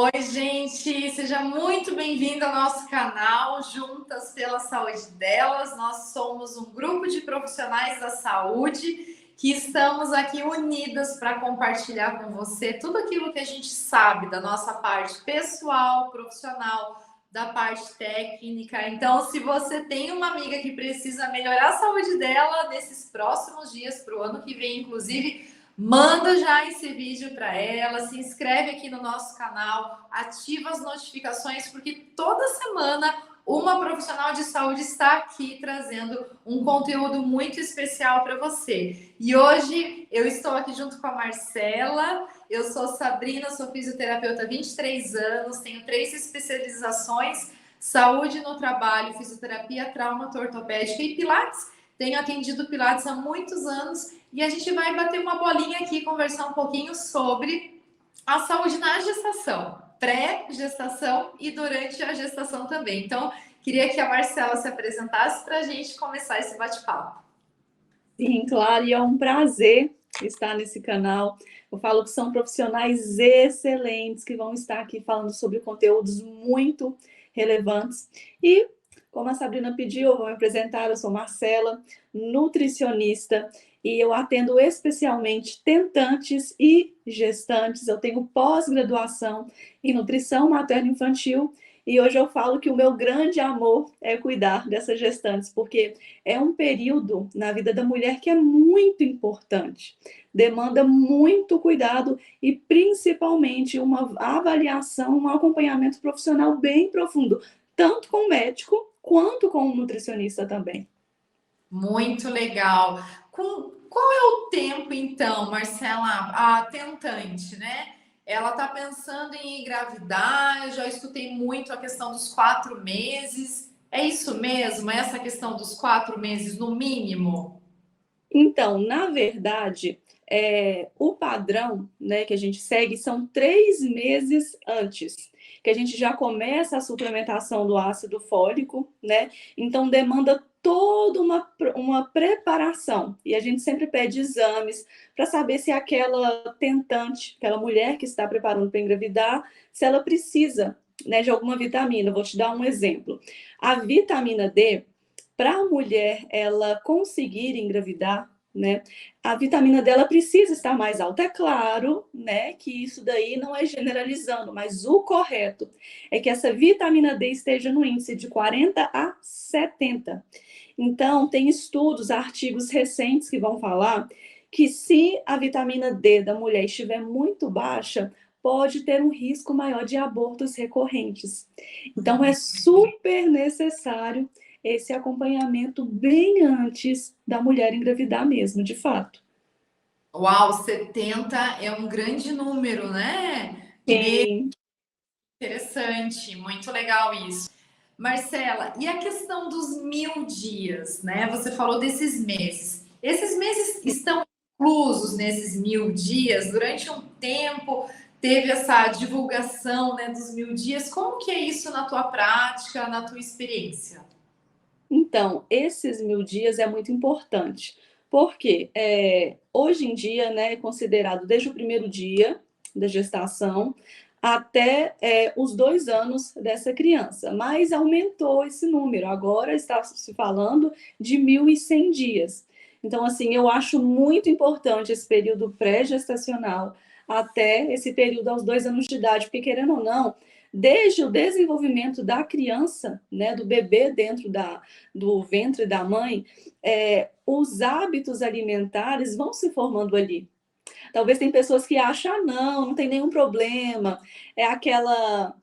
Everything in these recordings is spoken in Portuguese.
Oi, gente, seja muito bem-vindo ao nosso canal Juntas pela Saúde Delas. Nós somos um grupo de profissionais da saúde que estamos aqui unidas para compartilhar com você tudo aquilo que a gente sabe da nossa parte pessoal, profissional, da parte técnica. Então, se você tem uma amiga que precisa melhorar a saúde dela nesses próximos dias, para o ano que vem, inclusive, manda já esse vídeo para ela, se inscreve aqui no nosso canal, ativa as notificações, porque toda semana uma profissional de saúde está aqui trazendo um conteúdo muito especial para você. E hoje eu estou aqui junto com a Marcela. Eu sou Sabrina, sou fisioterapeuta há 23 anos, tenho 3 especializações: saúde no trabalho, fisioterapia traumato-ortopédica e pilates. Tenho atendido pilates há muitos anos e a gente vai bater uma bolinha aqui, conversar um pouquinho sobre a saúde na gestação, pré-gestação e durante a gestação também. Então, queria que a Marcela se apresentasse para a gente começar esse bate-papo. Sim, claro, e é um prazer estar nesse canal. Eu falo que são profissionais excelentes que vão estar aqui falando sobre conteúdos muito relevantes. E, como a Sabrina pediu, eu vou me apresentar. Eu sou Marcela, nutricionista, e eu atendo especialmente tentantes e gestantes. Eu tenho pós-graduação em nutrição materno-infantil. E hoje eu falo que o meu grande amor é cuidar dessas gestantes, porque é um período na vida da mulher que é muito importante, demanda muito cuidado e principalmente uma avaliação, um acompanhamento profissional bem profundo, tanto com o médico quanto com o nutricionista também. Muito legal. Qual é o tempo, então, Marcela, a tentante, né? Ela está pensando em engravidar. Eu já escutei muito a questão dos 4 meses. É isso mesmo? Essa questão dos 4 meses no mínimo? Então, na verdade, o padrão, né, que a gente segue são 3 meses antes, que a gente já começa a suplementação do ácido fólico, né? Então demanda toda uma preparação. E a gente sempre pede exames para saber se aquela tentante, aquela mulher que está preparando para engravidar, se ela precisa, né, de alguma vitamina. Vou te dar um exemplo. A vitamina D, para a mulher ela conseguir engravidar, né, a vitamina dela precisa estar mais alta. É claro, né, que isso daí não é generalizando, mas o correto é que essa vitamina D esteja no índice de 40 a 70. Então, tem estudos, artigos recentes que vão falar que se a vitamina D da mulher estiver muito baixa, pode ter um risco maior de abortos recorrentes. Então, é super necessário esse acompanhamento bem antes da mulher engravidar mesmo, de fato. Uau, 70 é um grande número, né? Sim. Interessante, muito legal isso. Marcela, e a questão dos 1.000 dias, né? Você falou desses meses. Esses meses estão inclusos nesses 1.000 dias? Durante um tempo teve essa divulgação, né, dos 1.000 dias. Como que é isso na tua prática, na tua experiência? Então, esses 1.000 dias é muito importante, porque hoje em dia, né, é considerado desde o primeiro dia da gestação até os 2 anos dessa criança, mas aumentou esse número, agora está se falando de 1.100 dias. Então, assim, eu acho muito importante esse período pré-gestacional até esse período aos 2 anos de idade, porque querendo ou não, desde o desenvolvimento da criança, né, do bebê dentro do ventre da mãe, os hábitos alimentares vão se formando ali. Talvez tem pessoas que acham, não tem nenhum problema. É aquela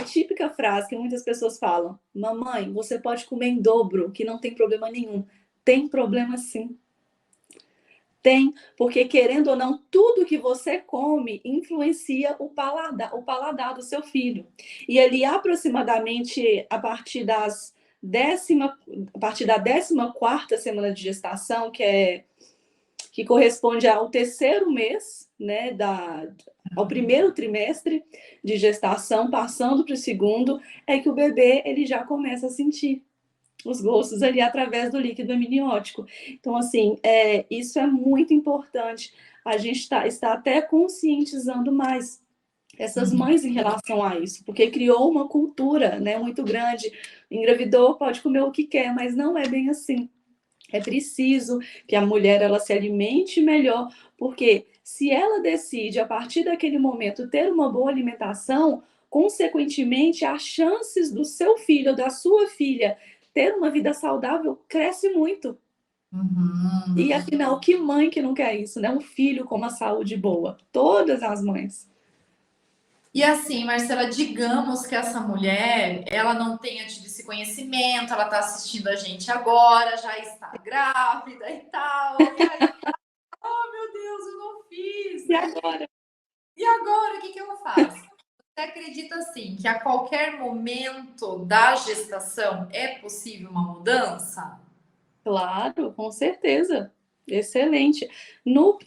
típica frase que muitas pessoas falam: mamãe, você pode comer em dobro, que não tem problema nenhum. Tem problema sim. Tem, porque querendo ou não, tudo que você come influencia o paladar do seu filho. E ali, aproximadamente, a partir da 14ª semana de gestação, que corresponde ao terceiro mês, né, ao primeiro trimestre de gestação, passando para o segundo, é que o bebê ele já começa a sentir os gostos ali através do líquido amniótico. Então, assim, isso é muito importante. A gente está até conscientizando mais. essas mães em relação a isso, porque criou uma cultura, né, muito grande. Engravidou, pode comer o que quer, mas não é bem assim. É preciso que a mulher ela se alimente melhor, porque se ela decide a partir daquele momento ter uma boa alimentação, consequentemente as chances do seu filho ou da sua filha ter uma vida saudável cresce muito. Uhum. E afinal, que mãe que não quer isso, né? Um filho com uma saúde boa. Todas as mães. E assim, Marcela, digamos que essa mulher, ela não tenha tido esse conhecimento, ela está assistindo a gente agora, já está grávida e tal, e aí, oh meu Deus, eu não fiz, E né? agora? E agora, o que que eu faço? Você acredita assim que a qualquer momento da gestação é possível uma mudança? Claro, com certeza. Excelente.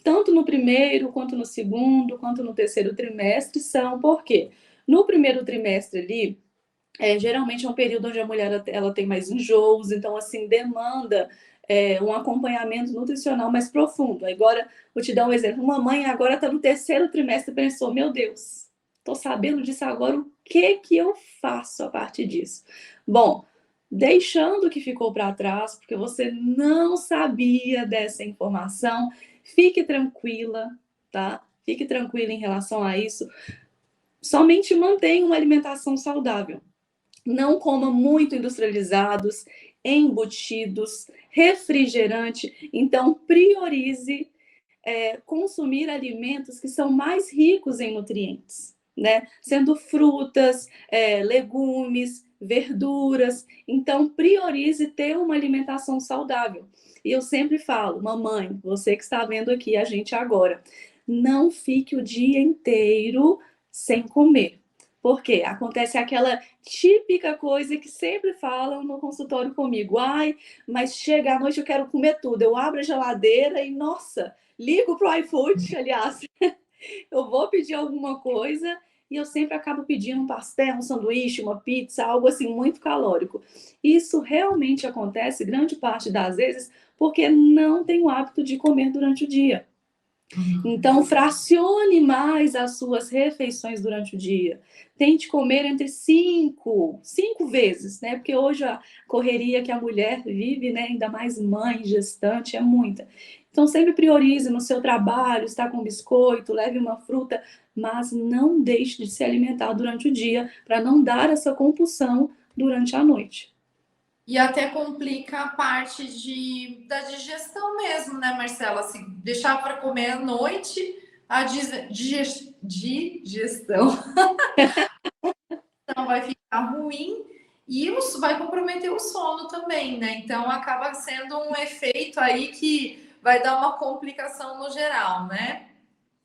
Tanto no primeiro, quanto no segundo, quanto no terceiro trimestre são, por quê? No primeiro trimestre ali, geralmente é um período onde a mulher ela tem mais enjoos, então assim demanda um acompanhamento nutricional mais profundo. Agora, vou te dar um exemplo. Uma mãe agora está no terceiro trimestre e pensou, meu Deus, estou sabendo disso agora, o que eu faço a partir disso? Bom, deixando o que ficou para trás, porque você não sabia dessa informação, fique tranquila, tá? Fique tranquila em relação a isso. Somente mantenha uma alimentação saudável. Não coma muito industrializados, embutidos, refrigerante. Então, priorize consumir alimentos que são mais ricos em nutrientes, né? Sendo frutas, legumes, verduras. Então, priorize ter uma alimentação saudável. E eu sempre falo, mamãe, você que está vendo aqui a gente agora, não fique o dia inteiro sem comer. Porque acontece aquela típica coisa que sempre falam no consultório comigo. Ai, mas chega à noite eu quero comer tudo. Eu abro a geladeira e, nossa, ligo pro iFood, aliás, eu vou pedir alguma coisa e eu sempre acabo pedindo um pastel, um sanduíche, uma pizza, algo assim muito calórico. Isso realmente acontece grande parte das vezes porque não tem o hábito de comer durante o dia. Então, fracione mais as suas refeições durante o dia. Tente comer entre cinco vezes, né? Porque hoje a correria que a mulher vive, né? Ainda mais mãe, gestante, é muita. Então, sempre priorize no seu trabalho, está com biscoito, leve uma fruta, mas não deixe de se alimentar durante o dia, para não dar essa compulsão durante a noite. E até complica a parte da digestão mesmo, né, Marcela? Se deixar para comer à noite, a digestão vai ficar ruim e isso vai comprometer o sono também, né? Então acaba sendo um efeito aí que vai dar uma complicação no geral, né?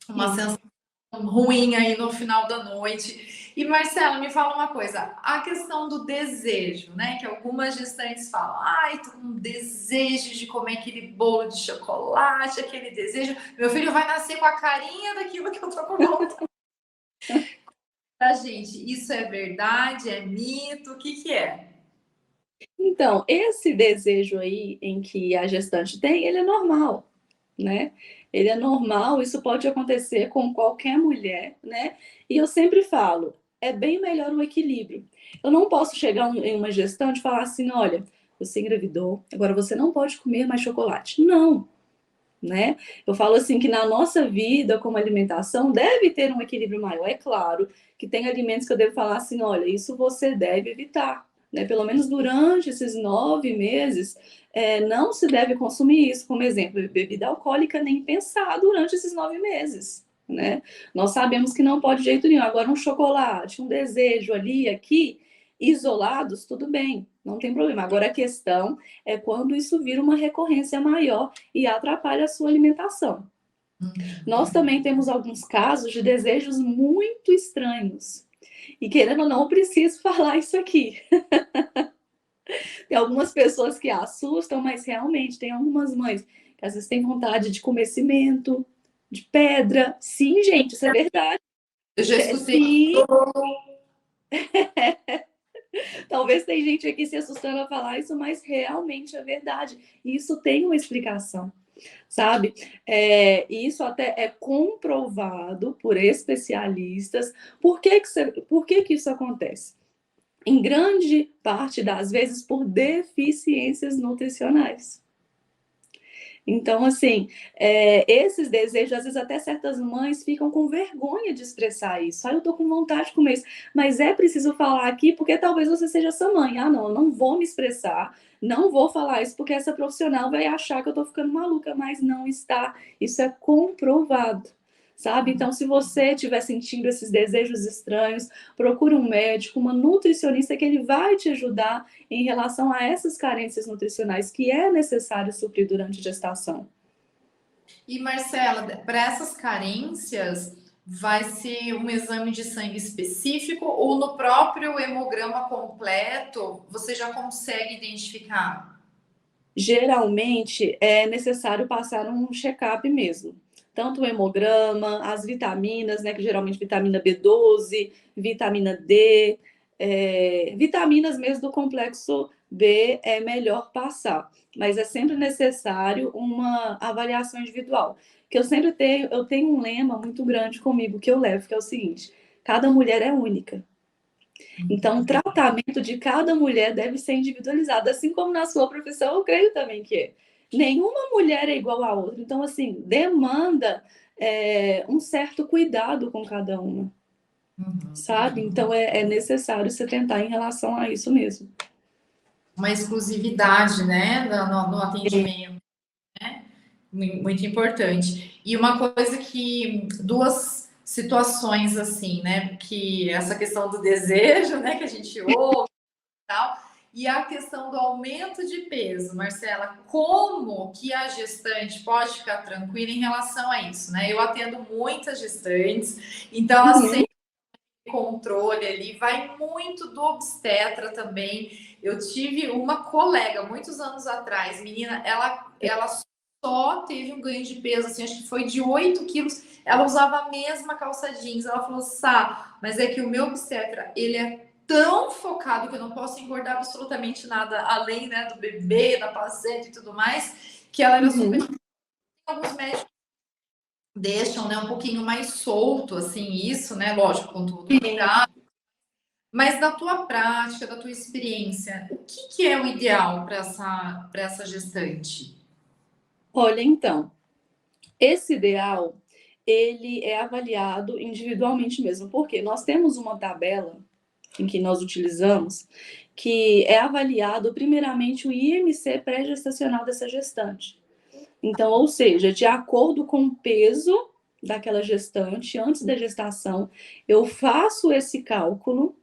Uma Isso. sensação ruim aí no final da noite. E Marcela, me fala uma coisa, a questão do desejo, né? Que algumas gestantes falam, ai, tô com desejo de comer aquele bolo de chocolate, aquele desejo. Meu filho vai nascer com a carinha daquilo que eu tô com vontade. Pra gente, isso é verdade? É mito? O que que é? Então, esse desejo aí em que a gestante tem, ele é normal, né? Ele é normal, isso pode acontecer com qualquer mulher, né? E eu sempre falo, é bem melhor o equilíbrio. Eu não posso chegar em uma gestante e falar assim, olha, você engravidou, agora você não pode comer mais chocolate. Não, né? Eu falo assim que na nossa vida, como alimentação, deve ter um equilíbrio maior. É claro que tem alimentos que eu devo falar assim, olha, isso você deve evitar, né? Pelo menos durante esses 9 meses, não se deve consumir isso, como exemplo, bebida alcoólica, nem pensar durante esses 9 meses. Né? Nós sabemos que não pode de jeito nenhum. Agora, um chocolate, um desejo ali, aqui, isolados, tudo bem, não tem problema. Agora, a questão é quando isso vira uma recorrência maior e atrapalha a sua alimentação. Nós também temos alguns casos de desejos muito estranhos. E querendo ou não, preciso falar isso aqui. Tem algumas pessoas que assustam, mas realmente tem algumas mães que às vezes têm vontade de comer cimento, de pedra. Sim, gente, isso é verdade. Eu já escutei. Sim, talvez tem gente aqui se assustando a falar isso, mas realmente é verdade. E isso tem uma explicação. sabe? E isso até é comprovado por especialistas. Por que que isso acontece? Em grande parte das vezes por deficiências nutricionais. Então, assim, esses desejos, às vezes até certas mães ficam com vergonha de expressar isso. Ah, eu tô com vontade de comer isso. Mas é preciso falar aqui, porque talvez você seja essa mãe. Ah, não, eu não vou me expressar, não vou falar isso, porque essa profissional vai achar que eu tô ficando maluca, mas não está. Isso é comprovado. Sabe? Então, se você estiver sentindo esses desejos estranhos, procure um médico, uma nutricionista que ele vai te ajudar em relação a essas carências nutricionais que é necessário suprir durante a gestação. E Marcela, para essas carências, vai ser um exame de sangue específico ou no próprio hemograma completo você já consegue identificar? Geralmente é necessário passar um check-up mesmo. Tanto o hemograma, as vitaminas, né, que geralmente vitamina B12, vitamina D, vitaminas mesmo do complexo B é melhor passar, mas é sempre necessário uma avaliação individual. Que eu tenho um lema muito grande comigo que eu levo, que é o seguinte: cada mulher é única. Então, o tratamento de cada mulher deve ser individualizado, assim como na sua profissão, eu creio também que é. Nenhuma mulher é igual à outra. Então, assim, demanda um certo cuidado com cada uma, sabe? Então, é necessário você tentar em relação a isso mesmo. Uma exclusividade, né, no atendimento, muito importante. E uma coisa que, duas situações assim, né, que essa questão do desejo, né, que a gente ouve e tal, e a questão do aumento de peso, Marcela, como que a gestante pode ficar tranquila em relação a isso, né? Eu atendo muitas gestantes, então elas Uhum. controle ali, vai muito do obstetra também. Eu tive uma colega muitos anos atrás, menina, ela só teve um ganho de peso, assim, acho que foi de 8 quilos. Ela usava a mesma calça jeans. Ela falou, Sá, mas é que o meu obstetra, ele é tão focado que eu não posso engordar absolutamente nada além, né, do bebê, da placenta e tudo mais, que ela era super. Uhum. Alguns médicos deixam, né, um pouquinho mais solto, assim, isso, né, lógico, com todo Sim. cuidado. Mas da tua prática, da tua experiência, o que, que é o ideal para essa gestante? Olha, então, esse ideal, ele é avaliado individualmente mesmo, porque nós temos uma tabela em que nós utilizamos, que é avaliado primeiramente o IMC pré-gestacional dessa gestante. Então, ou seja, de acordo com o peso daquela gestante antes da gestação, eu faço esse cálculo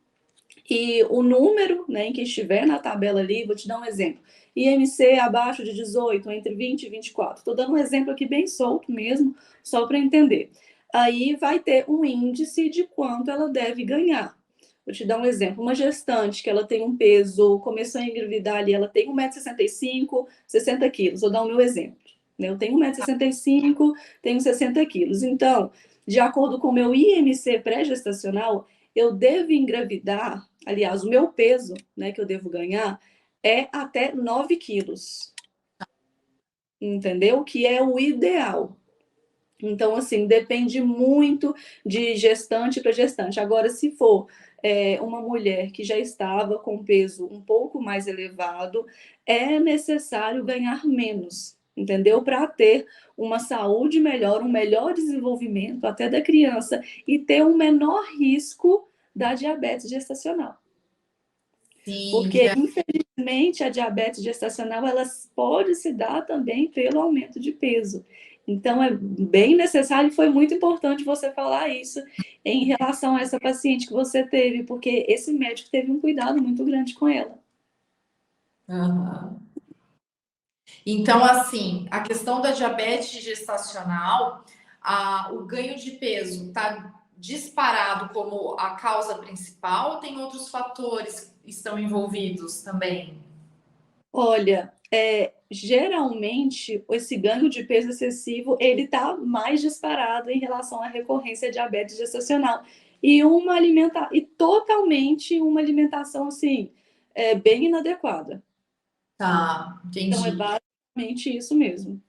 e o número, né, em que estiver na tabela ali, vou te dar um exemplo. IMC abaixo de 18, entre 20 e 24. Estou dando um exemplo aqui bem solto mesmo, só para entender. Aí vai ter um índice de quanto ela deve ganhar. Vou te dar um exemplo. Uma gestante que ela tem um peso, começou a engravidar ali, ela tem 1,65 m, 60 quilos. Vou dar o meu exemplo. Eu tenho 1,65 m, tenho 60 quilos. Então, de acordo com o meu IMC pré-gestacional, eu devo engravidar, aliás, o meu peso, né, que eu devo ganhar, é até 9 quilos. Entendeu? Que é o ideal. Então, assim, depende muito de gestante para gestante. Agora, se for uma mulher que já estava com peso um pouco mais elevado, é necessário ganhar menos, entendeu? Para ter uma saúde melhor, um melhor desenvolvimento até da criança e ter um menor risco da diabetes gestacional. Sim, Porque, infelizmente, a diabetes gestacional ela pode se dar também pelo aumento de peso. Então, é bem necessário e foi muito importante você falar isso em relação a essa paciente que você teve, porque esse médico teve um cuidado muito grande com ela. uhum. Então, assim, a questão da diabetes gestacional, o ganho de peso está disparado como a causa principal ou tem outros fatores que estão envolvidos também? Olha, geralmente esse ganho de peso excessivo ele está mais disparado em relação à recorrência à diabetes gestacional e totalmente uma alimentação assim bem inadequada. Tá, Então é entendi. basicamente isso mesmo.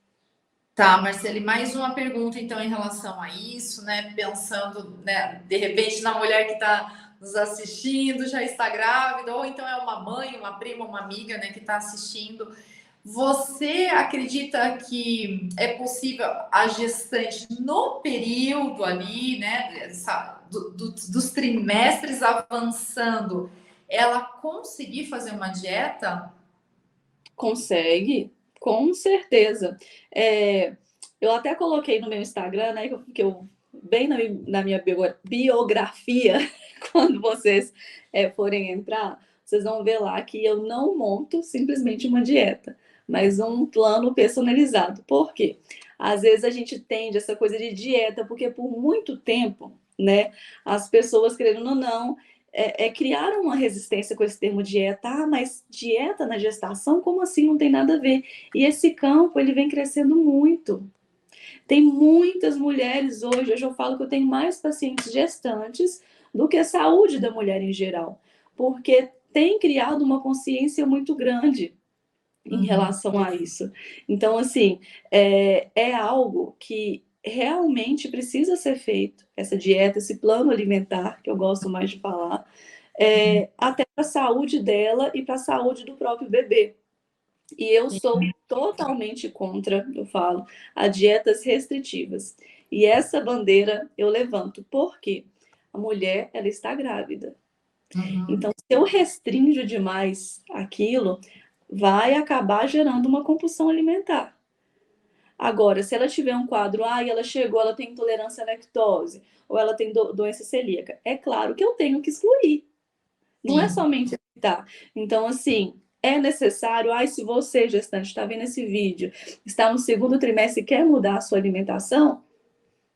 Tá, Marcele, mais uma pergunta então em relação a isso, né? Pensando, né, de repente na mulher que está nos assistindo, já está grávida, ou então é uma mãe, uma prima, uma amiga, né, que está assistindo. Você acredita que é possível a gestante no período ali, né, dos trimestres avançando, ela conseguir fazer uma dieta? Consegue, com certeza. É, eu até coloquei no meu Instagram, né, que eu bem na minha biografia, quando vocês forem entrar, vocês vão ver lá que eu não monto simplesmente uma dieta, mas um plano personalizado. Por quê? Às vezes a gente tende essa coisa de dieta, porque por muito tempo, né, as pessoas, querendo ou não, criaram uma resistência com esse termo dieta. Ah, mas dieta na gestação? Como assim? Não tem nada a ver. E esse campo, ele vem crescendo muito. Tem muitas mulheres hoje eu falo que eu tenho mais pacientes gestantes do que a saúde da mulher em geral, porque tem criado uma consciência muito grande em relação a isso. Então, assim, é algo que realmente precisa ser feito, essa dieta, esse plano alimentar, que eu gosto mais de falar, até para a saúde dela e para a saúde do próprio bebê. E eu sou totalmente contra, eu falo, a dietas restritivas. E essa bandeira eu levanto, porque a mulher, ela está grávida. Uhum. Então, se eu restringo demais aquilo, vai acabar gerando uma compulsão alimentar. Agora, se ela tiver um quadro, ela chegou, ela tem intolerância à lactose, ou ela tem doença celíaca, é claro que eu tenho que excluir. Não é Sim. somente evitar. Então, assim, é necessário, se você, gestante, está vendo esse vídeo, está no segundo trimestre e quer mudar a sua alimentação,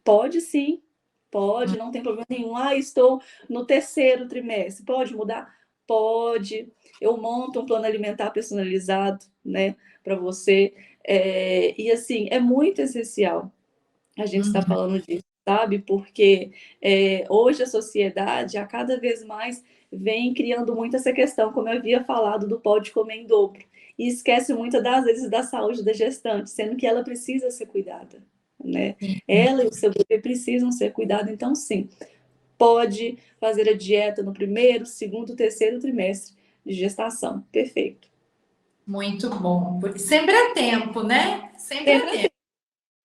pode sim, pode, não tem problema nenhum. Estou no terceiro trimestre, pode mudar? Pode. Eu monto um plano alimentar personalizado, né, para você. E assim, é muito essencial a gente está Uhum. falando disso, sabe? Porque hoje a sociedade, a cada vez mais, vem criando muito essa questão, como eu havia falado, do pode comer em dobro. E esquece muitas das vezes da saúde da gestante, sendo que ela precisa ser cuidada, né? Ela e o seu bebê precisam ser cuidados, então sim, pode fazer a dieta no primeiro, segundo, terceiro trimestre de gestação. Perfeito. Muito bom, porque sempre é tempo, né? Sempre é Sempre tempo.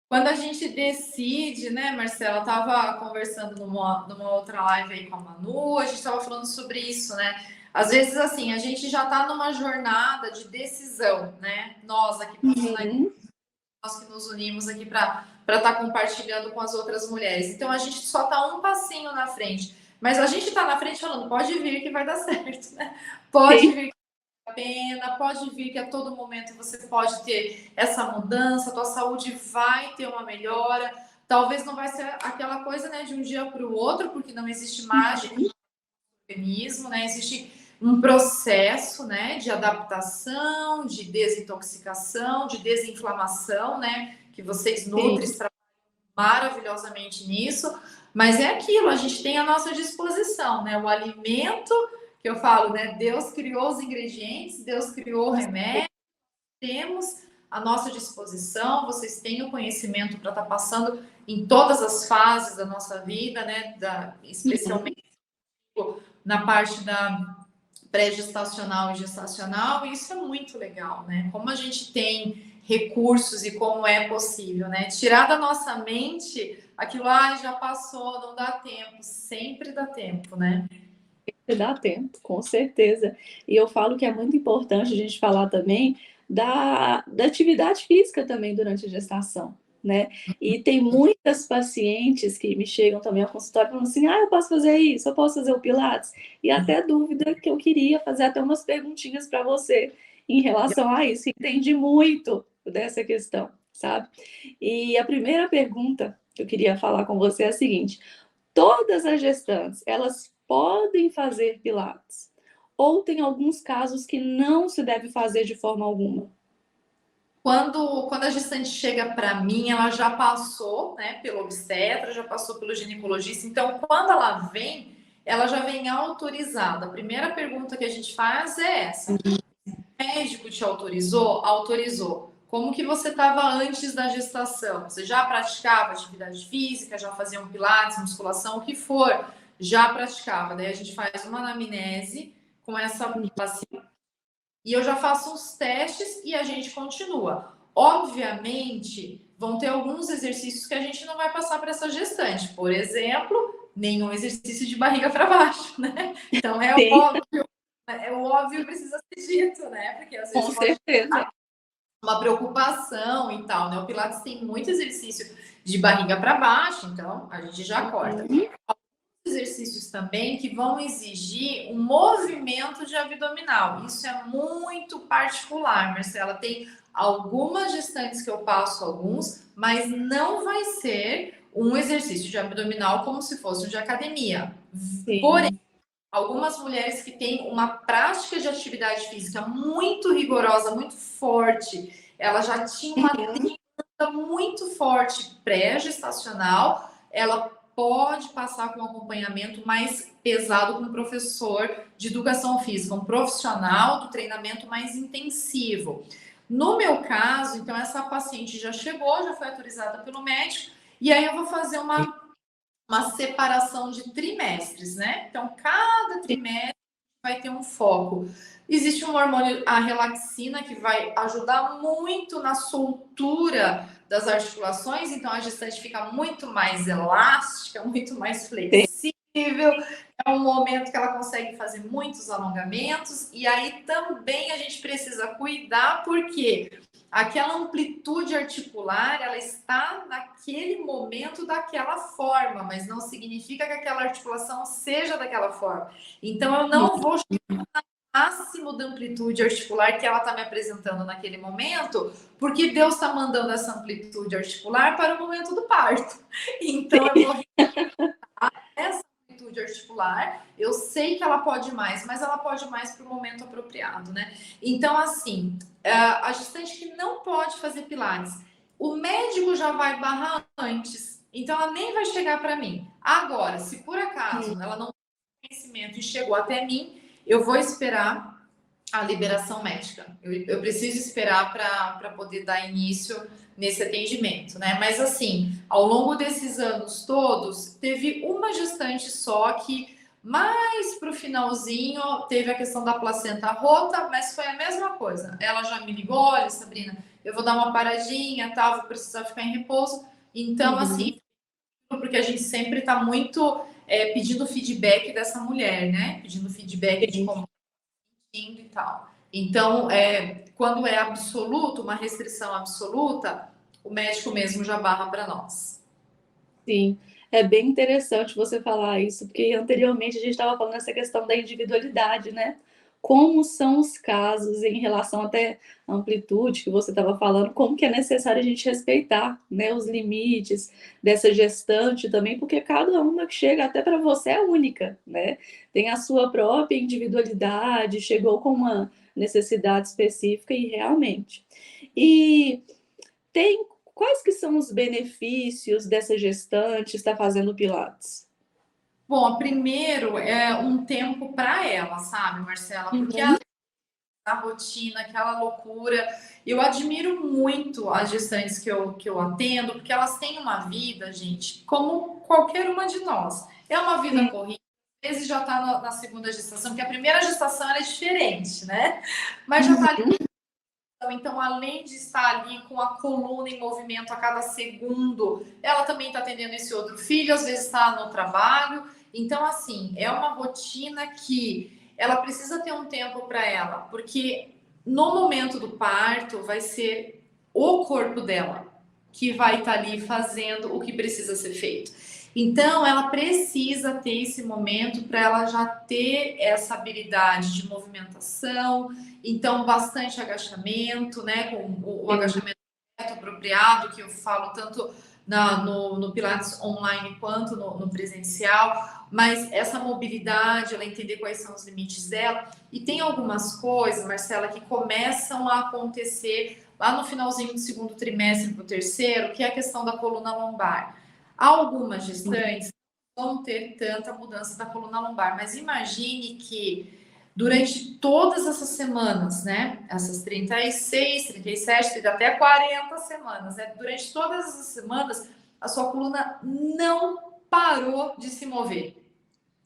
Quando a gente decide, né, Marcela, eu estava conversando numa outra live aí com a Manu, a gente estava falando sobre isso, né? Às vezes, assim, a gente já está numa jornada de decisão, né? Nós aqui, profissionais, uhum. nós que nos unimos aqui para estar compartilhando com as outras mulheres. Então, a gente só está um passinho na frente. Mas a gente está na frente falando, pode vir que vai dar certo, né? Pode Sim. vir a pena, pode vir que a todo momento você pode ter essa mudança, a tua saúde vai ter uma melhora. Talvez não vai ser aquela coisa, né, de um dia para o outro, porque não existe mágica no organismo, né? Existe um processo, né, de adaptação, de desintoxicação, de desinflamação, né, que vocês Sim. nutris trabalham maravilhosamente nisso, mas é aquilo, a gente tem à nossa disposição, né? O alimento que eu falo, né? Deus criou os ingredientes, Deus criou o remédio, temos à nossa disposição, vocês têm o conhecimento para estar passando em todas as fases da nossa vida, né? Especialmente na parte da pré-gestacional e gestacional, e isso é muito legal, né? Como a gente tem recursos e como é possível, né? Tirar da nossa mente aquilo, já passou, não dá tempo, sempre dá tempo, né? Dá tempo, com certeza. E eu falo que é muito importante a gente falar também da atividade física também durante a gestação, né? E tem muitas pacientes que me chegam também ao consultório falando assim, eu posso fazer isso, eu posso fazer o Pilates? E até dúvida que eu queria fazer até umas perguntinhas para você em relação a isso. Entendi muito dessa questão, sabe? E a primeira pergunta que eu queria falar com você é a seguinte: todas as gestantes, elas podem fazer pilates? Ou tem alguns casos que não se deve fazer de forma alguma? Quando a gestante chega para mim, ela já passou, né, pelo obstetra, já passou pelo ginecologista. Então, quando ela já vem autorizada. A primeira pergunta que a gente faz é essa: o médico te autorizou? Autorizou. como que você estava antes da gestação? Você já praticava atividade física, já fazia um pilates, musculação, o que for, já praticava. Daí a gente faz uma anamnese com essa paciente e eu já faço uns testes e a gente continua. Obviamente, vão ter alguns exercícios que a gente não vai passar para essa gestante. Por exemplo, nenhum exercício de barriga para baixo, né? Então é óbvio, precisa ser dito, né? Porque às vezes Com pode certeza. uma preocupação e tal, né? O Pilates tem muito exercício de barriga para baixo, então a gente já corta. Exercícios também que vão exigir um movimento de abdominal. Isso é muito particular, Marcela. Tem algumas gestantes que eu passo alguns, mas não vai ser um exercício de abdominal como se fosse um de academia. Sim. Porém, algumas mulheres que têm uma prática de atividade física muito rigorosa, muito forte, ela já tinha uma demanda muito forte pré-gestacional, ela pode passar com um acompanhamento mais pesado com um professor de educação física, um profissional do treinamento mais intensivo. No meu caso, então, essa paciente já chegou, já foi autorizada pelo médico, e aí eu vou fazer uma separação de trimestres, né? Então, cada trimestre vai ter um foco. Existe um hormônio, a relaxina, que vai ajudar muito na soltura das articulações, então a gestante fica muito mais elástica, muito mais flexível. É um momento que ela consegue fazer muitos alongamentos, e aí também a gente precisa cuidar, porque aquela amplitude articular, ela está naquele momento daquela forma, mas não significa que aquela articulação seja daquela forma. Então, eu não vou chegar no máximo da amplitude articular que ela está me apresentando naquele momento, porque Deus está mandando essa amplitude articular para o momento do parto. Então, eu vou essa amplitude articular, eu sei que ela pode mais, mas ela pode mais para o momento apropriado, né? Então, assim, a gestante que não pode fazer pilates, o médico já vai barrar antes, então ela nem vai chegar para mim. Agora, se por acaso ela não tem conhecimento e chegou até mim, eu vou esperar a liberação médica. Eu preciso esperar para poder dar início nesse atendimento, né? Mas assim, ao longo desses anos todos, teve uma gestante só que mais para o finalzinho teve a questão da placenta rota, mas foi a mesma coisa. Ela já me ligou, olha, Sabrina, eu vou dar uma paradinha, tá? Vou precisar ficar em repouso. Então, assim, porque a gente sempre está muito pedindo feedback dessa mulher, né? Pedindo feedback de como e tal. Então, quando é absoluto, uma restrição absoluta, o médico mesmo já barra para nós. Sim, é bem interessante você falar isso, porque anteriormente a gente estava falando essa questão da individualidade, né? Como são os casos em relação até à amplitude que você estava falando, como que é necessário a gente respeitar, né, os limites dessa gestante também, porque cada uma que chega até para você é única, né? Tem a sua própria individualidade, chegou com uma necessidade específica e realmente. E tem quais que são os benefícios dessa gestante estar fazendo Pilates? Bom, primeiro é um tempo para ela, sabe, Marcela? Porque a rotina, aquela loucura. Eu admiro muito as gestantes que eu atendo, porque elas têm uma vida, gente, como qualquer uma de nós. É uma vida corrida, às vezes já está na segunda gestação, porque a primeira gestação é diferente, né? Mas já está ali. Então, além de estar ali com a coluna em movimento a cada segundo, ela também está atendendo esse outro filho, às vezes está no trabalho. Então, assim, é uma rotina que ela precisa ter um tempo para ela, porque no momento do parto vai ser o corpo dela que vai estar ali fazendo o que precisa ser feito. Então, ela precisa ter esse momento para ela já ter essa habilidade de movimentação. Então, bastante agachamento, né? Com o agachamento apropriado, que eu falo tanto no Pilates online quanto no presencial. Mas essa mobilidade, ela entender quais são os limites dela. E tem algumas coisas, Marcela, que começam a acontecer lá no finalzinho do segundo trimestre para o terceiro, que é a questão da coluna lombar. Algumas gestantes vão ter tanta mudança da coluna lombar, mas imagine que durante todas essas semanas, né? Essas 36, 37, até 40 semanas, né? Durante todas essas semanas, a sua coluna não parou de se mover.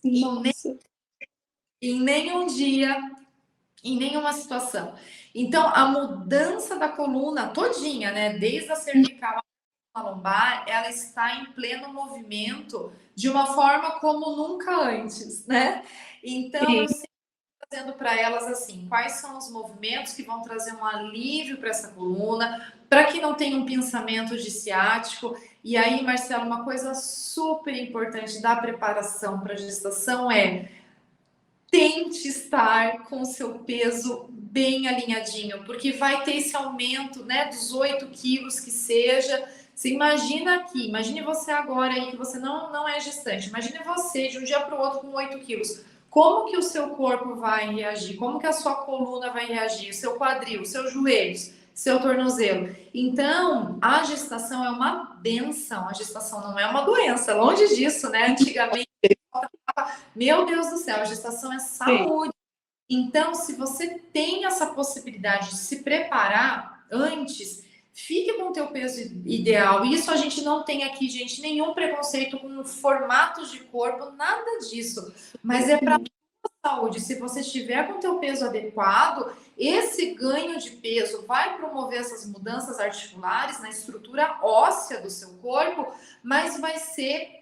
Nossa. Em nenhum dia, em nenhuma situação. Então, a mudança da coluna todinha, né? Desde a cervical à lombar, ela está em pleno movimento de uma forma como nunca antes, né? Então, Sim. eu trazendo para elas assim, quais são os movimentos que vão trazer um alívio para essa coluna, para que não tenha um pensamento de ciático. E aí, Marcelo, uma coisa super importante da preparação para a gestação é tente estar com o seu peso bem alinhadinho, porque vai ter esse aumento, né, dos 8 quilos que seja. Você imagina aqui, imagine você agora aí, que você não é gestante, imagine você de um dia para o outro com 8 quilos. Como que o seu corpo vai reagir? Como que a sua coluna vai reagir? O seu quadril, os seus joelhos, seu tornozelo. Então, a gestação é uma benção. A gestação não é uma doença, longe disso, né? Antigamente, meu Deus do céu, a gestação é Sim. saúde. Então, se você tem essa possibilidade de se preparar antes, fique com o teu peso ideal. Isso a gente não tem aqui, gente, nenhum preconceito com formatos de corpo, nada disso. Mas é para saúde. Se você estiver com o teu peso adequado, esse ganho de peso vai promover essas mudanças articulares na estrutura óssea do seu corpo, mas vai ser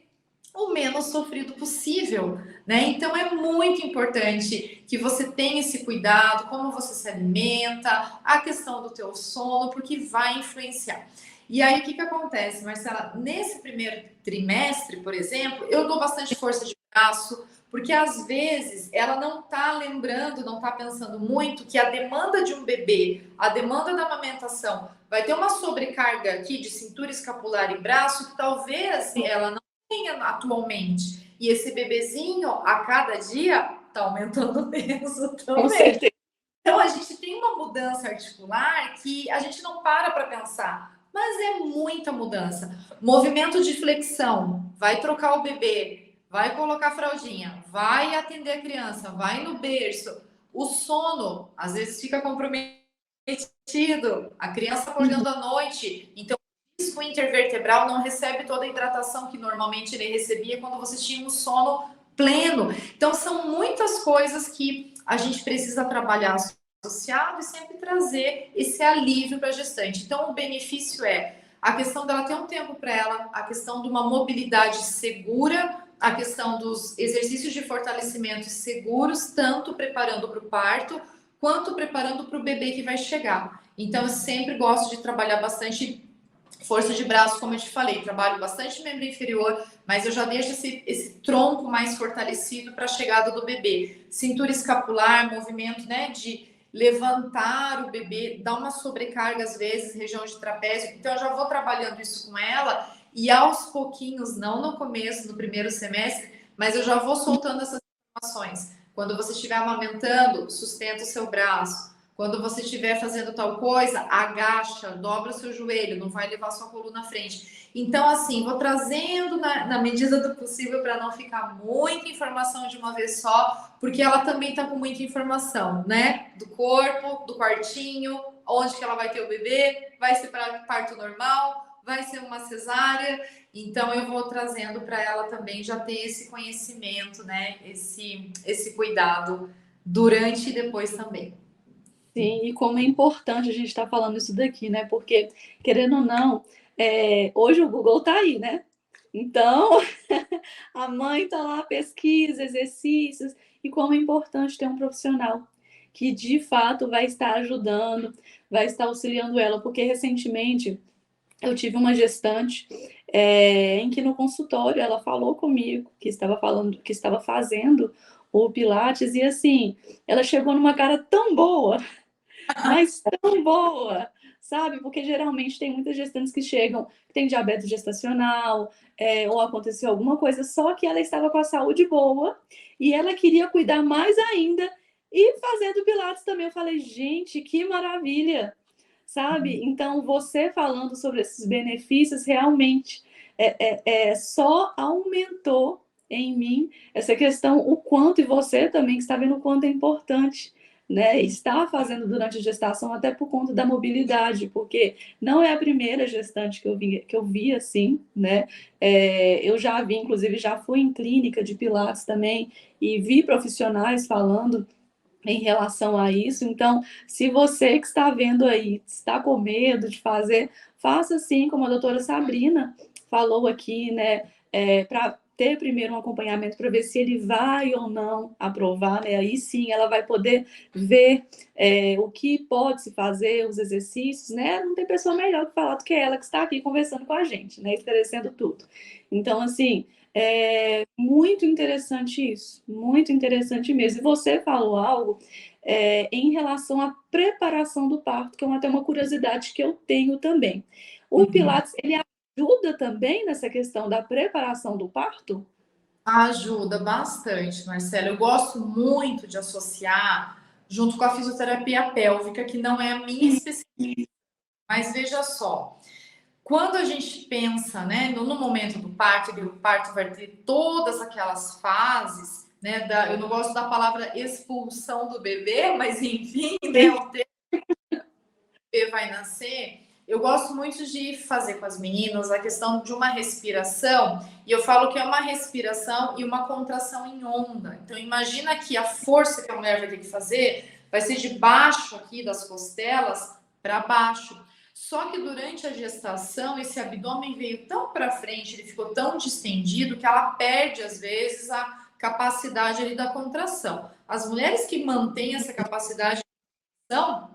o menos sofrido possível, né? Então é muito importante que você tenha esse cuidado, como você se alimenta, a questão do teu sono, porque vai influenciar. E aí o que acontece, Marcela? Nesse primeiro trimestre, por exemplo, eu dou bastante força de braço, porque às vezes ela não tá lembrando, não tá pensando muito que a demanda de um bebê, a demanda da amamentação, vai ter uma sobrecarga aqui de cintura escapular e braço que talvez ela não tenha atualmente. E esse bebezinho, a cada dia, está aumentando o peso Com também. certeza. Então, a gente tem uma mudança articular que a gente não para pensar, mas é muita mudança. Movimento de flexão, vai trocar o bebê, vai colocar a fraldinha, vai atender a criança, vai no berço. O sono, às vezes, fica comprometido. A criança acordando à noite, então o disco intervertebral não recebe toda a hidratação que normalmente ele recebia quando você tinha um sono pleno. Então, são muitas coisas que a gente precisa trabalhar associado e sempre trazer esse alívio para a gestante. Então, o benefício é a questão dela ter um tempo para ela, a questão de uma mobilidade segura, a questão dos exercícios de fortalecimento seguros, tanto preparando para o parto, quanto preparando para o bebê que vai chegar. Então, eu sempre gosto de trabalhar bastante força de braço, como eu te falei, trabalho bastante membro inferior, mas eu já deixo esse tronco mais fortalecido para a chegada do bebê. Cintura escapular, movimento, né, de levantar o bebê, dar uma sobrecarga às vezes, região de trapézio. Então, eu já vou trabalhando isso com ela e aos pouquinhos, não no começo, no primeiro semestre, mas eu já vou soltando essas informações. Quando você estiver amamentando, sustenta o seu braço. Quando você estiver fazendo tal coisa, agacha, dobra o seu joelho, não vai levar sua coluna à frente. Então, assim, vou trazendo na medida do possível para não ficar muita informação de uma vez só, porque ela também está com muita informação, né? Do corpo, do quartinho, onde que ela vai ter o bebê, vai ser para parto normal, vai ser uma cesárea. Então, eu vou trazendo para ela também já ter esse conhecimento, né? Esse cuidado durante e depois também. Sim, e como é importante a gente estar falando isso daqui, né? Porque, querendo ou não, hoje o Google tá aí, né? Então, a mãe tá lá, pesquisa, exercícios, e como é importante ter um profissional que de fato vai estar ajudando, vai estar auxiliando ela, porque recentemente eu tive uma gestante em que no consultório ela falou comigo que estava falando, que estava fazendo o Pilates, e assim, ela chegou numa cara tão boa, mas tão boa, sabe? Porque geralmente tem muitas gestantes que chegam, que tem diabetes gestacional, ou aconteceu alguma coisa, só que ela estava com a saúde boa e ela queria cuidar mais ainda e fazendo Pilates também. Eu falei, gente, que maravilha, sabe? Então, você falando sobre esses benefícios realmente só aumentou em mim essa questão, o quanto, e você também que está vendo o quanto é importante, né, estar fazendo durante a gestação, até por conta da mobilidade, porque não é a primeira gestante que eu vi assim, né, eu já vi, inclusive já fui em clínica de Pilates também, e vi profissionais falando em relação a isso. Então, se você que está vendo aí está com medo de fazer, faça assim como a doutora Sabrina falou aqui, né? Para ter primeiro um acompanhamento para ver se ele vai ou não aprovar, né? Aí sim ela vai poder ver o que pode se fazer, os exercícios, né? Não tem pessoa melhor que falar do que ela que está aqui conversando com a gente, né? Esclarecendo tudo. Então, assim, é muito interessante isso, muito interessante mesmo. E você falou algo em relação à preparação do parto, que é até uma curiosidade que eu tenho também. O Pilates, ele ajuda também nessa questão da preparação do parto? Ajuda bastante, Marcela. Eu gosto muito de associar junto com a fisioterapia pélvica, que não é a minha especialidade, mas veja só. Quando a gente pensa, né, no momento do parto, que o parto vai ter todas aquelas fases, né, eu não gosto da palavra expulsão do bebê, mas enfim, né, o bebê vai nascer. Eu gosto muito de fazer com as meninas a questão de uma respiração, e eu falo que é uma respiração e uma contração em onda. Então, imagina que a força que a mulher vai ter que fazer vai ser de baixo aqui das costelas para baixo. Só que durante a gestação, esse abdômen veio tão para frente, ele ficou tão distendido que ela perde, às vezes, a capacidade ali da contração. As mulheres que mantêm essa capacidade de contração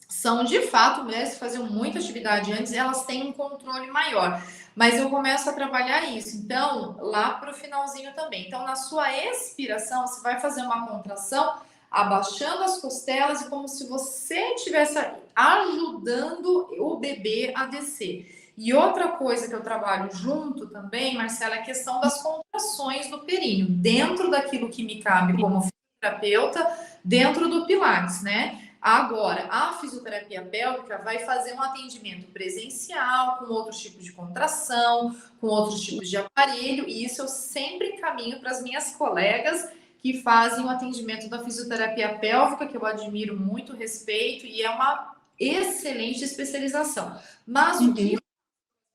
são, de fato, mulheres que faziam muita atividade antes, elas têm um controle maior. Mas eu começo a trabalhar isso. Então, lá para o finalzinho também. Então, na sua expiração, você vai fazer uma contração abaixando as costelas e como se você estivesse ajudando o bebê a descer. E outra coisa que eu trabalho junto também, Marcela, é a questão das contrações do períneo, dentro daquilo que me cabe como fisioterapeuta, dentro do Pilates, né? Agora, a fisioterapia pélvica vai fazer um atendimento presencial, com outros tipos de contração, com outros tipos de aparelho, e isso eu sempre encaminho para as minhas colegas que fazem o atendimento da fisioterapia pélvica, que eu admiro muito, respeito, e é uma excelente especialização. Mas o que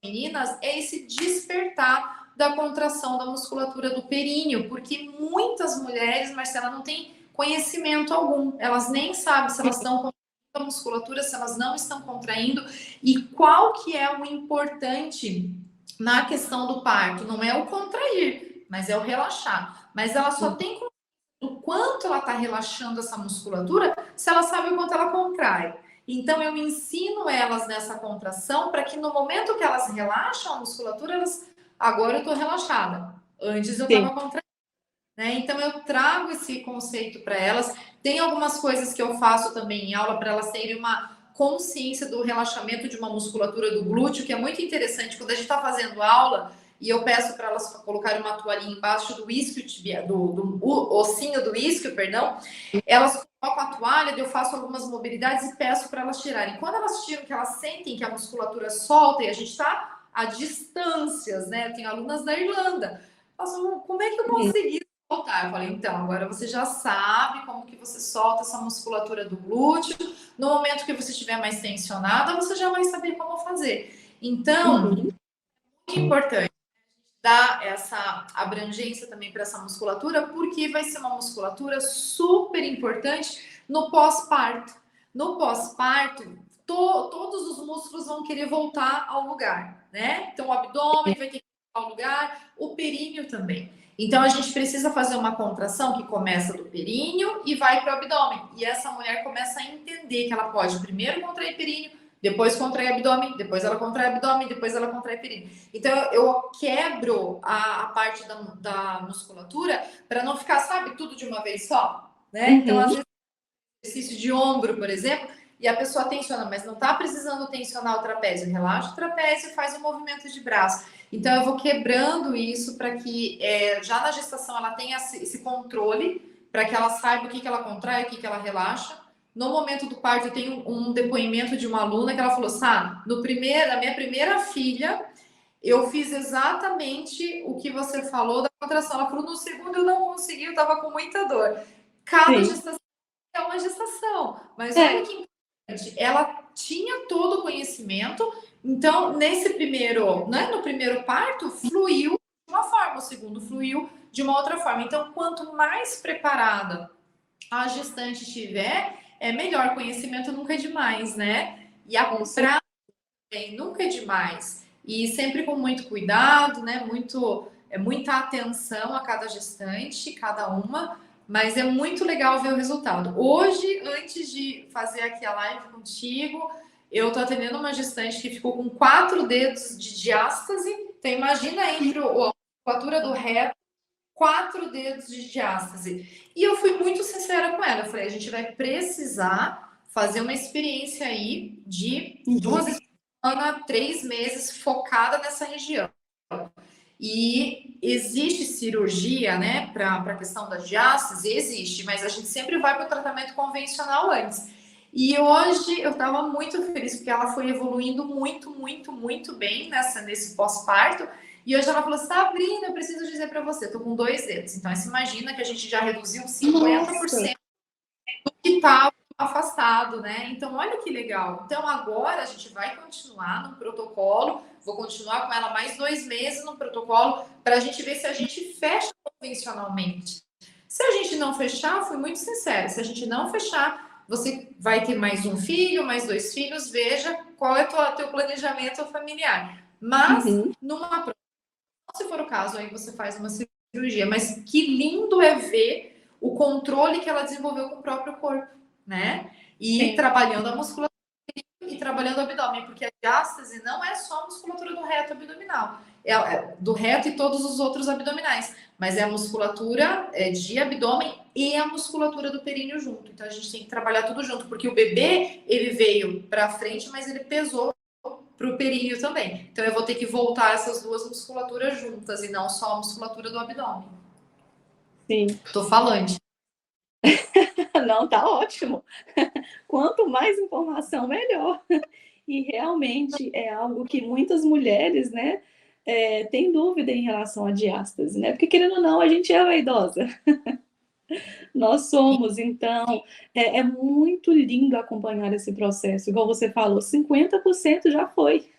meninas é esse despertar da contração da musculatura do períneo, porque muitas mulheres, Marcela, não têm conhecimento algum, elas nem sabem se elas estão contraindo a musculatura, se elas não estão contraindo, e qual que é o importante na questão do parto, não é o contrair, mas é o relaxar, mas ela só tem do quanto ela está relaxando essa musculatura se ela sabe o quanto ela contrai. Então, eu ensino elas nessa contração para que no momento que elas relaxam a musculatura, elas. Agora eu estou relaxada. Antes eu estava contraindo. Né? Então, eu trago esse conceito para elas. Tem algumas coisas que eu faço também em aula para elas terem uma consciência do relaxamento de uma musculatura do glúteo, que é muito interessante. Quando a gente está fazendo aula e eu peço para elas colocarem uma toalhinha embaixo do isquio, do ossinho do isquio, perdão, elas colocam a toalha, eu faço algumas mobilidades e peço para elas tirarem. Quando elas tiram, que elas sentem que a musculatura solta e a gente está a distâncias, né? Eu tenho alunas da Irlanda. Elas falam, como é que eu consegui soltar? Eu falei, então, agora você já sabe como que você solta essa musculatura do glúteo. No momento que você estiver mais tensionada, você já vai saber como fazer. Então, muito importante dar essa abrangência também para essa musculatura, porque vai ser uma musculatura super importante no pós-parto. No pós-parto, todos os músculos vão querer voltar ao lugar, né? Então, o abdômen vai ter que voltar ao lugar, o períneo também. Então, a gente precisa fazer uma contração que começa do períneo e vai para o abdômen. E essa mulher começa a entender que ela pode primeiro contrair períneo, depois contrai abdômen, depois ela contrai abdômen, depois ela contrai períneo. Então, eu quebro a parte da musculatura para não ficar, sabe, tudo de uma vez só, né? Então, às vezes, exercício de ombro, por exemplo, e a pessoa tensiona, mas não está precisando tensionar o trapézio. Relaxa o trapézio e faz o movimento de braço. Então, eu vou quebrando isso para que já na gestação ela tenha esse controle, para que ela saiba o que ela contrai, o que ela relaxa. No momento do parto, eu tenho um depoimento de uma aluna que ela falou, Sá, na minha primeira filha, eu fiz exatamente o que você falou da contração. Ela falou, no segundo eu não consegui, eu estava com muita dor. Cada Sim. gestação é uma gestação, mas olha É. que importante, ela tinha todo o conhecimento, então nesse primeiro, né, no primeiro parto, fluiu de uma forma, o segundo fluiu de uma outra forma. Então, quanto mais preparada a gestante tiver, é melhor. Conhecimento nunca é demais, né? E a prática nunca é demais. E sempre com muito cuidado, né? Muita atenção a cada gestante, cada uma. Mas é muito legal ver o resultado. Hoje, antes de fazer aqui a live contigo, eu tô atendendo uma gestante que ficou com 4 dedos de diástase. Então, imagina entre a musculatura do reto, 4 dedos de diástase. E eu fui muito sincera com ela. Eu falei, a gente vai precisar fazer uma experiência aí de 2 semanas, 3 meses focada nessa região. E existe cirurgia, né, para a questão da diástase? Existe, mas a gente sempre vai para o tratamento convencional antes. E hoje eu estava muito feliz porque ela foi evoluindo muito, muito, muito bem nesse pós-parto. E hoje ela falou, Sabrina, eu preciso dizer para você, tô com 2 dedos. Então, você imagina que a gente já reduziu 50% do que estava afastado, né? Então, olha que legal. Então, agora a gente vai continuar no protocolo, vou continuar com ela mais 2 meses no protocolo, para a gente ver se a gente fecha convencionalmente. Se a gente não fechar, fui muito sincera, se a gente não fechar, você vai ter mais um filho, mais 2 filhos, veja qual é o teu planejamento familiar. Mas, numa se for o caso, aí você faz uma cirurgia. Mas que lindo é ver o controle que ela desenvolveu com o próprio corpo, né? E trabalhando a musculatura e trabalhando o abdômen, porque a diástase não é só a musculatura do reto abdominal, é do reto e todos os outros abdominais, mas é a musculatura de abdômen e a musculatura do períneo junto. Então a gente tem que trabalhar tudo junto, porque o bebê ele veio para frente, mas ele pesou para o períneo também. Então eu vou ter que voltar essas duas musculaturas juntas e não só a musculatura do abdômen. Sim. Tô falando. Não, tá ótimo. Quanto mais informação, melhor. E realmente é algo que muitas mulheres, né, têm dúvida em relação à diástase, né? Porque, querendo ou não, a gente é vaidosa. Nós somos, então, é muito lindo acompanhar esse processo. Igual você falou, 50% já foi.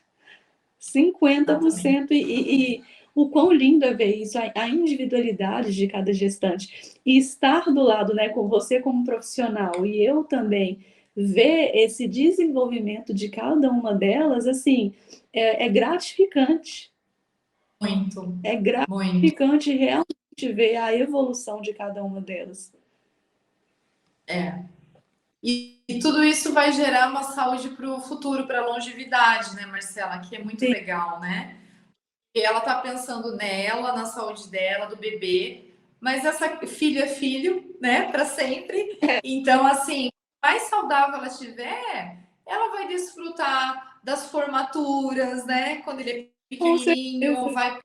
50%. E o quão lindo é ver isso, a individualidade de cada gestante. E estar do lado, né, com você como profissional e eu também, ver esse desenvolvimento de cada uma delas, assim, é gratificante. Muito. É gratificante realmente ver a evolução de cada uma delas. E tudo isso vai gerar uma saúde para o futuro, para a longevidade, né, Marcela? Que é muito legal, né? E ela tá pensando nela, na saúde dela, do bebê, mas essa filho é filho, né, para sempre. Então, assim, mais saudável ela tiver, ela vai desfrutar das formaturas, né, quando ele é pequenininho, vai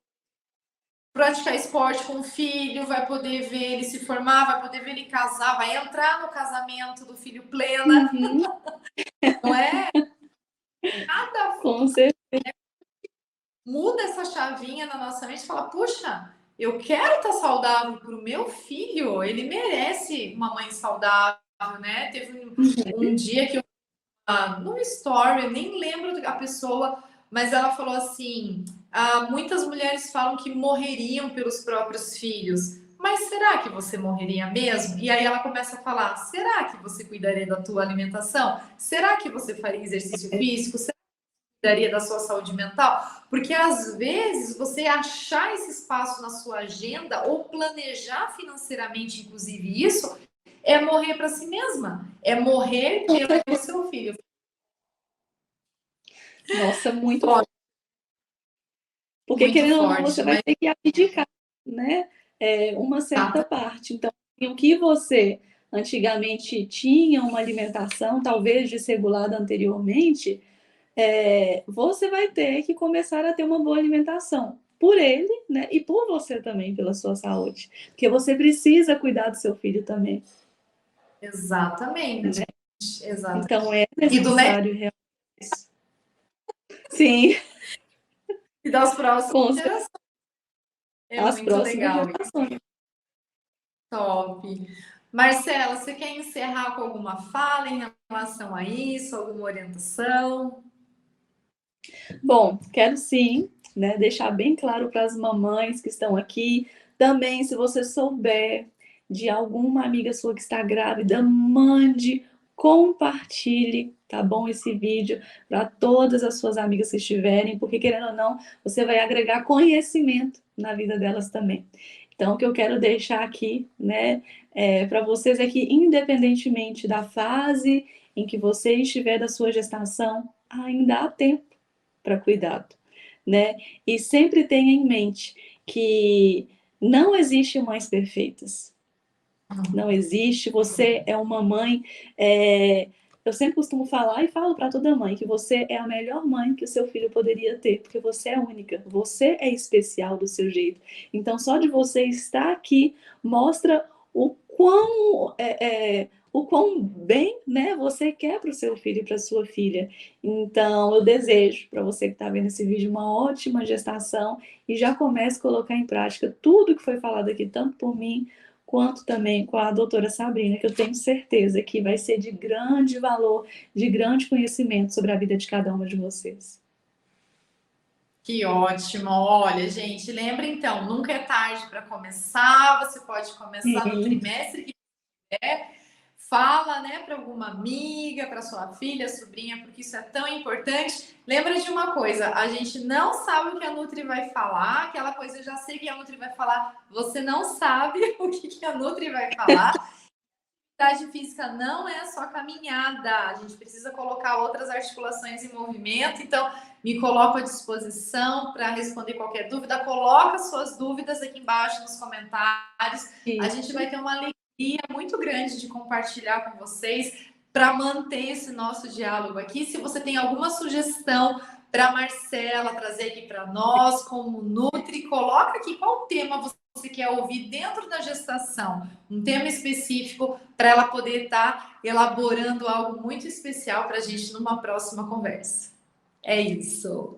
praticar esporte com o filho, vai poder ver ele se formar, vai poder ver ele casar, vai entrar no casamento do filho plena, não é? Cada Com certeza. muda essa chavinha na nossa mente e fala, puxa, eu quero estar saudável para o meu filho, ele merece uma mãe saudável, né? Teve um dia que eu num story, eu nem lembro a pessoa, mas ela falou assim: muitas mulheres falam que morreriam pelos próprios filhos. Mas será que você morreria mesmo? E aí ela começa a falar: será que você cuidaria da tua alimentação? Será que você faria exercício físico? Será que cuidaria da sua saúde mental? Porque às vezes você achar esse espaço na sua agenda ou planejar financeiramente, inclusive isso, é morrer para si mesma, é morrer pelo seu filho. Nossa, muito forte. Porque, muito querendo forte, ou não, você vai ter que abdicar, né? Uma certa parte. Então, o que você antigamente tinha uma alimentação, talvez desregulada anteriormente, você vai ter que começar a ter uma boa alimentação. Por ele, né? E por você também, pela sua saúde. Porque você precisa cuidar do seu filho também. Exatamente. Né? Exatamente. Então, é necessário realmente. Sim. E das próximas Com gerações. É as muito próximas legal. gerações. Top. Marcela, você quer encerrar com alguma fala em relação a isso, alguma orientação? Bom, quero sim, né, deixar bem claro para as mamães que estão aqui. Também, se você souber de alguma amiga sua que está grávida, mande, compartilhe, tá bom? Esse vídeo para todas as suas amigas que estiverem, porque querendo ou não, você vai agregar conhecimento na vida delas também. Então, o que eu quero deixar aqui, né, para vocês é que, independentemente da fase em que você estiver da sua gestação, ainda há tempo para cuidado, né? E sempre tenha em mente que não existe mães perfeitas. Não existe. Você é uma mãe. Eu sempre costumo falar e falo para toda mãe que você é a melhor mãe que o seu filho poderia ter, porque você é única, você é especial do seu jeito. Então, só de você estar aqui mostra o quão bem, né, você quer para o seu filho e para sua filha. Então, eu desejo para você que está vendo esse vídeo uma ótima gestação e já comece a colocar em prática tudo que foi falado aqui, tanto por mim quanto também com a doutora Sabrina, que eu tenho certeza que vai ser de grande valor, de grande conhecimento sobre a vida de cada uma de vocês. Que ótimo! Olha, gente, lembra então, nunca é tarde para começar. Você pode começar no Sim. trimestre que quiser. Fala, né, para alguma amiga, para sua filha, sobrinha, porque isso é tão importante. Lembra de uma coisa, a gente não sabe o que a Nutri vai falar, aquela coisa eu já sei que a Nutri vai falar, você não sabe o que a Nutri vai falar. Atividade física não é só caminhada, a gente precisa colocar outras articulações em movimento, então me coloco à disposição para responder qualquer dúvida, coloca suas dúvidas aqui embaixo nos comentários, a gente vai ter uma alegria muito grande de compartilhar com vocês para manter esse nosso diálogo aqui. Se você tem alguma sugestão para Marcela trazer aqui para nós, como Nutri, coloca aqui qual tema você quer ouvir dentro da gestação, um tema específico para ela poder estar elaborando algo muito especial para a gente numa próxima conversa. É isso.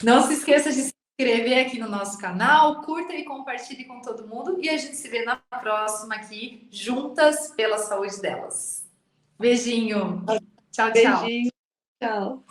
Não se esqueça de se inscrever aqui no nosso canal, curta e compartilhe com todo mundo e a gente se vê na próxima aqui, juntas pela saúde delas. Beijinho. Tchau, tchau. Beijinho. Tchau.